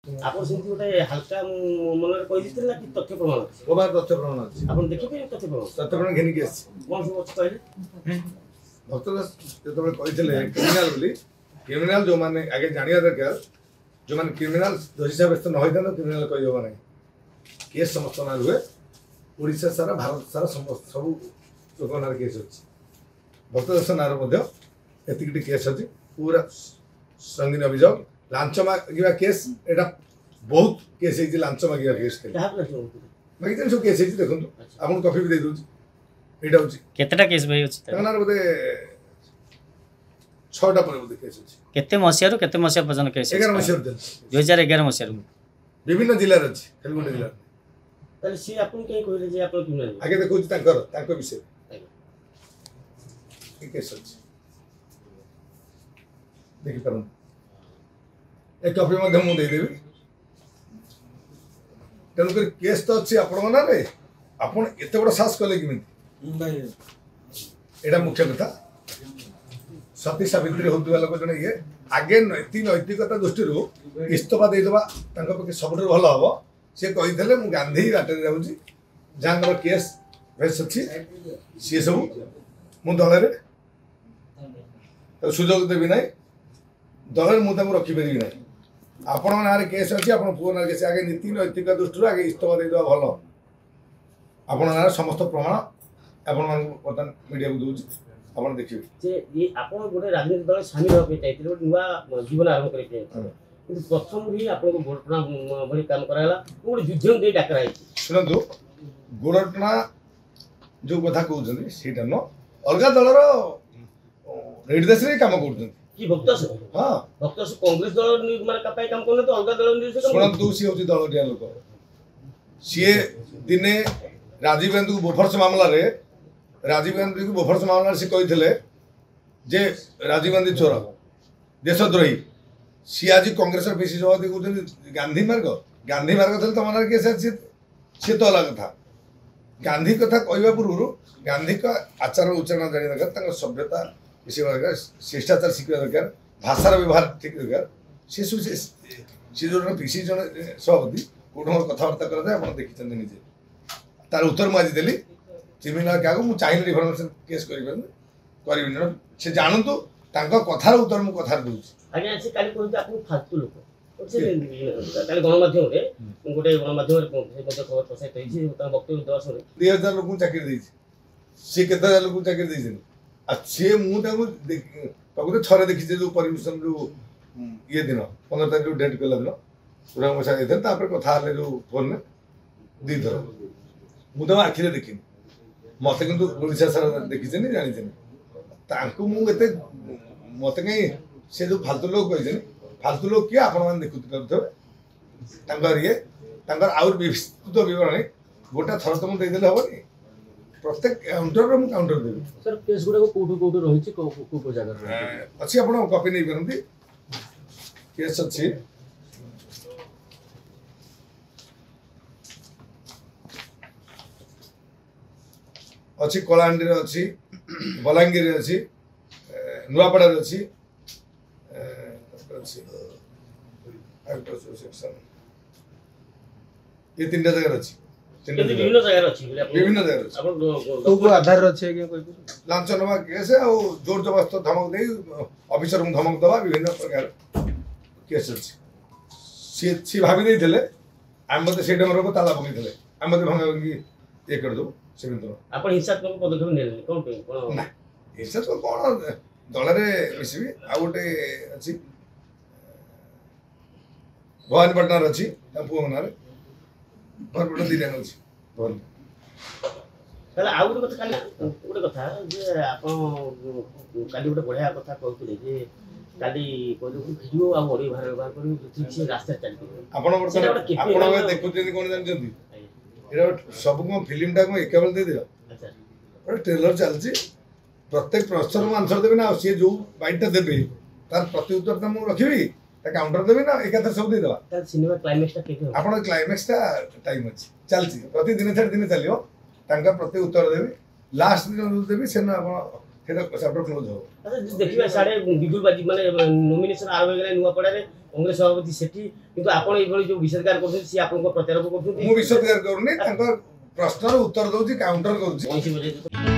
ଆପଣ ସେମିତି ଗୋଟେ ହାଲକା ମନରେ କହିଦେଇଥିଲେ ନା କି ତଥ୍ୟ ପ୍ରମାଣ ଅଛି? ତଥ୍ୟ ପ୍ରମାଣ ଅଛି। ଆପଣ ଦେଖିବେ ତଥ୍ୟ ପ୍ରମାଣ ଘେନିକି ଆସିଛି। କ'ଣ ସବୁ ଅଛି କହିଲେ? ଭକ୍ତ ଦାସ ଯେତେବେଳେ କହିଥିଲେ କ୍ରିମିନାଲ ବୋଲି, କ୍ରିମିନାଲ ଯେଉଁମାନେ ଆଗେ ଜାଣିବା ଦରକାର, ଯେଉଁମାନେ କ୍ରିମିନାଲ ଦୋଷୀ ସାବ୍ୟସ୍ତ ନ ହୋଇଥାନ୍ତେ କ୍ରିମିନାଲ କହିହେବ ନାହିଁ। କେସ୍ ସମସ୍ତ ନାଁ ରୁହେ, ଓଡ଼ିଶା ସାରା ଭାରତ ସାରା ସବୁ ଲୋକଙ୍କ ନାଁରେ କେସ୍ ଅଛି। ଭକ୍ତ ଦାସ ନାଁରେ ମଧ୍ୟ ଏତିକିଟି କେସ୍ ଅଛି, ପୁରା ସଙ୍ଗୀନ ଅଭିଯୋଗ। ଲାଞ୍ଚ ମାଗିବା କେସ୍, ଏଇଟା ବହୁତ କେସ୍ ହେଇଛି। ଲାଞ୍ଚ ମାଗିବା କେସ୍ ମାଗିଛନ୍ତି, ସବୁ କେସ୍ ହେଇଛି। ଦେଖନ୍ତୁ ଆପଣଙ୍କୁ କପି ବି ଦେଇଦେଉଛି। ଏଇଟା ହେଉଛି କେତେଟା କେସ୍ ଭାଇ ଅଛି? ତାଙ୍କ ନାଁରେ ବୋଧେ 6ଟା ପରେ ବୋଧେ କେସ୍ ଅଛି। କେତେ ମସିହାରୁ କେତେ ମସିହା ପର୍ଯ୍ୟନ୍ତ କେସ୍? 11 ମସିହାରୁ 2011 ମସିହାରୁ ବିଭିନ୍ନ ଜିଲ୍ଲାରେ ଅଛି, ଖାଲି ଗୋଟେ ଜିଲ୍ଲାରେ। ତାହେଲେ ସିଏ ଆପଣ କାହିଁ କହିଲେ ଯେ ଆପଣ କ୍ରିମିନାଲ? ଆଗେ ଦେଖଉଛି ତାଙ୍କ ବିଷୟରେ କେସ୍ ଅଛି, ଦେଖିପାରନ୍ତି। ଏ କପି ମଧ୍ୟ ମୁଁ ଦେଇଦେବି। ତେଣୁକରି କେସ୍ ତ ଅଛି ଆପଣଙ୍କ ନାଁରେ, ଆପଣ ଏତେ ବଡ଼ ସାହସ କଲେ କେମିତି? ଏଇଟା ମୁଖ୍ୟ କଥା। ସତୀ ସାବିତ୍ରୀ ହେଉଥିବା ଲୋକ ଜଣେ ଇଏ ଆଗେ ନୈତିକତା ଦୃଷ୍ଟିରୁ ଇସ୍ତଫା ଦେଇଦେବା ତାଙ୍କ ପକ୍ଷେ ସବୁଠାରୁ ଭଲ ହେବ। ସେ କହିଥିଲେ ମୁଁ ଗାନ୍ଧୀ ବାଟରେ ଯାଉଛି, ଯାହାଙ୍କର କେସ୍ ଫେସ୍ ଅଛି ସିଏ ସବୁ ମୁଁ ଦଳରେ ସୁଯୋଗ ଦେବି ନାହିଁ, ଦଳରେ ମୁଁ ତାଙ୍କୁ ରଖିପାରିବି ନାହିଁ। ଆପଣଙ୍କ ନାଁରେ କେସ୍ ଅଛି, ଆପଣ ପୁଅ ନାଁରେ କେସ୍। ଆଗେ ନୀତି ନୈତିକ ଦୃଷ୍ଟିରୁ ଆଗେ ଇସ୍ତଫା ଦେଇଦେବା ଭଲ। ଆପଣଙ୍କ ନାଁରେ ସମସ୍ତ ପ୍ରମାଣ ଆପଣମାନଙ୍କୁ ବର୍ତ୍ତମାନ ମିଡ଼ିଆକୁ ଦେଉଛି, ଆପଣ ଦେଖିବେ। ଯେ ଆପଣ ଗୋଟେ ରାଜନୈତିକ ଦଳରେ ସାମିଲ ହେବା ପାଇଁ ଚାଇଥିଲେ, ଗୋଟେ ନୂଆ ଜୀବନ ଆରମ୍ଭ କରିବା ପାଇଁ, କିନ୍ତୁ ପ୍ରଥମରୁ ହିଁ ଆପଣଙ୍କୁ ଗୋରଟଣା ଭଳି କାମ କରାଗଲା, ଗୋଟେ ଯୁଦ୍ଧ ଦେଇ ଡାକରା ହେଇଛି। ଶୁଣନ୍ତୁ, ଗୋରଟଣା ଯେଉଁ କଥା କହୁଛନ୍ତି ସେଇଟା ନୁହଁ, ଅଲଗା ଦଳର ନିର୍ଦ୍ଦେଶରେ କାମ କରୁଛନ୍ତି। କି ଭକ୍ତ? ହଁ, ଭକ୍ତ କଂଗ୍ରେସ ଦଳ ମାନେ ପାଇଁ କାମ କରୁନାହାନ୍ତି, ଅଲଗା ଦଳ ନିର୍ଦ୍ଦେଶ। ଶୁଣନ୍ତୁ, ସିଏ ହେଉଛି ଦଳଟିଆ ଲୋକ। ସିଏ ଦିନେ ରାଜୀବ ଗାନ୍ଧୀକୁ ବୋଫର୍ସ ମାମଲାରେ ସେ କହିଥିଲେ ଯେ ରାଜୀବ ଗାନ୍ଧୀ ଚୋର, ଦେଶଦ୍ରୋହୀ। ସିଏ ଆଜି କଂଗ୍ରେସର ପିସି ସଭାପତି କହୁଛନ୍ତି ଗାନ୍ଧୀ ମାର୍ଗ ଥିଲେ ତମ ନାଁରେ କେସ୍ ଅଛି। ସିଏ ତ ଅଲଗା କଥା। ଗାନ୍ଧୀ କଥା କହିବା ପୂର୍ବରୁ ଗାନ୍ଧୀଙ୍କ ଆଚାର ଉଚ୍ଚାରଣ ଜାଣିବା ଦରକାର, ତାଙ୍କ ସଭ୍ୟତା ଶିଖିବା ଦରକାର, ଶିଷ୍ଟାଚାର ଶିଖିବା ଦରକାର, ଭାଷାର ବ୍ୟବହାର ଠିକ୍ ଦରକାର। ସେ ସବୁ ସେ ଯେଉଁ ପିସି ଜଣେ ସଭାପତି କୋଉଠି ମୋର କଥାବାର୍ତ୍ତା କରାଯାଏ ଆପଣ ଦେଖିଛନ୍ତି ନିଜେ। ତାର ଉତ୍ତର ମୁଁ ଆଜି ଦେଲି। କ୍ରିମିନାଲ କାହାକୁ ମୁଁ ଚାହିଁଲେ ରିଫର୍ମେସନ୍ କେସ୍ କରିବିନି। ସେ ଜାଣନ୍ତୁ, ତାଙ୍କ କଥାର ଉତ୍ତର ମୁଁ କଥାରେ ଦେଉଛି। ଆଜ୍ଞା, ସେ କାଲି କହୁଛନ୍ତି ଆପଣ ଫାଲତୁ ଲୋକ। କାଲି ଗଣମାଧ୍ୟମରେ ଗୋଟେ ଗଣମାଧ୍ୟମରେ ମଧ୍ୟ ଖବର ପ୍ରସାରିତ ହେଇଛି, ତାଙ୍କ ବକ୍ତବ୍ୟ ଦେବା ସମୟରେ 2000 ଲୋକଙ୍କୁ ଚାକିରି ଦେଇଛି। ସିଏ କେତେ ହଜାର ଲୋକଙ୍କୁ ଚାକିରି ଦେଇଛନ୍ତି। ଆଉ ସିଏ ମୁଁ ତାଙ୍କୁ ପ୍ରକୃତରେ ଥରେ ଦେଖିଛି, ଯେଉଁ ପରିମିଶନ ଯେଉଁ ଇଏ ଦିନ 15 ତାରିଖ ଡେଟ୍ କଲା ଦିନ ସୁରଙ୍ଗ ବସା ଯାଇଥିଲେ, ତାପରେ କଥା ହେଲେ ଯେଉଁ ଫୋନରେ 2 ଥର ମୁଁ ତାଙ୍କୁ ଆଖିରେ ଦେଖିନି। ମୋତେ କିନ୍ତୁ ଓଡ଼ିଶା ସାରା ଦେଖିଛନ୍ତି, ଜାଣିଛନ୍ତି। ତାଙ୍କୁ ମୁଁ ଏତେ ମୋତେ କାହିଁ ସେ ଯେଉଁ ଫାଲତୁ ଲୋକ କହିଛନ୍ତି, ଫାଲତୁ ଲୋକ କିଏ ଆପଣମାନେ ଦେଖୁଥିବେ। ତାଙ୍କର ଆହୁରି ବିସ୍ତୃତ ବିବରଣୀ ଗୋଟେ ଥର ତ ମୁଁ ଦେଇଦେଲେ ହେବନି, ପ୍ରତ୍ୟେକ କାଉଣ୍ଟରରେ ମୁଁ କାଉଣ୍ଟର ଦେବି। ସାର୍, କେସ୍ ଗୁଡ଼ାକ କୋଉଠୁ ରହିଛି, କୋଉ ଜାଗାରେ ଅଛି, ଆପଣ କପି ନେଇପାରନ୍ତି। କେସ୍ ଅଛି କଳାହାଣ୍ଡିରେ ଅଛି, ବଲାଙ୍ଗୀରରେ ଅଛି, ନୂଆପଡ଼ାରେ ଅଛି, ଏ 3ଟା ଜାଗାରେ ଅଛି। ବିଭିନ୍ନ ଜାଗାରେ ଅଛି। ଆଧାର ଅଛି ଆଜ୍ଞା? ଲାଞ୍ଚ ନେବା କେସ୍, ଆଉ ଜୋର ଜବରଦସ୍ତ ଧମକ ଦେଇ ଅଫିସରଙ୍କୁ ଧମକ ଦେବା, ବିଭିନ୍ନ ପ୍ରକାର କେସ୍ ଅଛି। ସିଏ ଭାବି ଦେଇଥିଲେ ଆମେ ମୋତେ ସେଇ ଢଙ୍ଗର ତାଲା ପକେଇଥିଲେ, ଆମେ ମୋତେ ଭଙ୍ଗା ଭଙ୍ଗି ଇଏ କରିଦେବୁ। ସେମିତି ଆପଣ ହିଂସାତ୍ମକ ପଦକ୍ଷେପ ନେଲେନି କ'ଣ ପାଇଁ? ନା, ହିଂସାତ୍ମକ କ'ଣ, ଦଳରେ ମିଶିବି। ଆଉ ଗୋଟେ ଅଛି ଭବାନୀପାଟଣାରେ ଅଛି, ତା ପୁଅ ନାଁରେ ଭବାନୀପାଟଣା 2ଟା ଅଛି। ତାହେଲେ ଆଉ ଗୋଟେ କଥା ଯେ ଆପଣ କାଲି ଗୋଟେ ବଢ଼ିଆ କଥା କହୁଥିଲେ ଯେ କାଲି ଭିଡ଼ିଓ ଆଉ ଅଡ଼ିଓ ବ୍ୟବହାର କରି ସେ ରାସ୍ତାରେ ଚାଲିପାରିବେ। ଆପଣ ଦେଖୁଛନ୍ତି କ'ଣ ଜାଣିଛନ୍ତି? ଏଇଟା ସବୁ କ'ଣ ଫିଲ୍ମଟା କ'ଣ ଏକାବେଳେ ଦେଇଦେବା? ଗୋଟେ ଟ୍ରେଲର ଚାଲିଛି, ପ୍ରତ୍ୟେକ ପ୍ରଶ୍ନର ମୁଁ ଆନ୍ସର ଦେବି ନା। ଆଉ ସିଏ ଯେଉଁ ବାଇଟ୍ଟା ଦେବେ ତାର ପ୍ରତି ଉତ୍ତରଟା ମୁଁ ରଖିବି, ତା କାଉଣ୍ଟର ଦେବି ନା, ଏକାଥରେ ସବୁ ଦେଇଦେବା। ସିନେମା କ୍ଲାଇମ୍ୟାକ୍ସଟା ଆପଣ କ୍ଲାଇମ୍ୟାକ୍ସଟା ଟାଇମ୍ ଅଛି, ଚାଲିଛି, ପ୍ରତି ଦିନେ ଛାଡ଼ି ଦିନେ ଚାଲିବ। ତାଙ୍କ ପ୍ରତି ଉତ୍ତର ଦେବି, ଲାଷ୍ଟ ଦିନ ଦେବି, ସେଦିନ ଆପଣ ସେଇଟା ଚାପ୍ଟର କ୍ଲୋଜ୍ ହେବ। ଦେଖିବା ସାଡ଼େ ବିଜୁଳି ବାଜି ମାନେ ନୋମିନେସନ୍ ଆରମ୍ଭ ହେଇଗଲା ନୂଆପଡ଼ାରେ, କଂଗ୍ରେସ ସଭାପତି ସେଠି କିନ୍ତୁ ଆପଣ ଏଇଭଳି ଯୋଉ ବିଷେଦଗାର କରୁଛନ୍ତି ସିଏ ଆପଣଙ୍କ ପ୍ରତ୍ୟାରୋପ କରୁଛନ୍ତି ମୁଁ ବିଷୋଦଗାର କରୁନି ତାଙ୍କ ପ୍ରଶ୍ନର ଉତ୍ତର ଦଉଛି କାଉଣ୍ଟର କରୁଛି କୌଣସି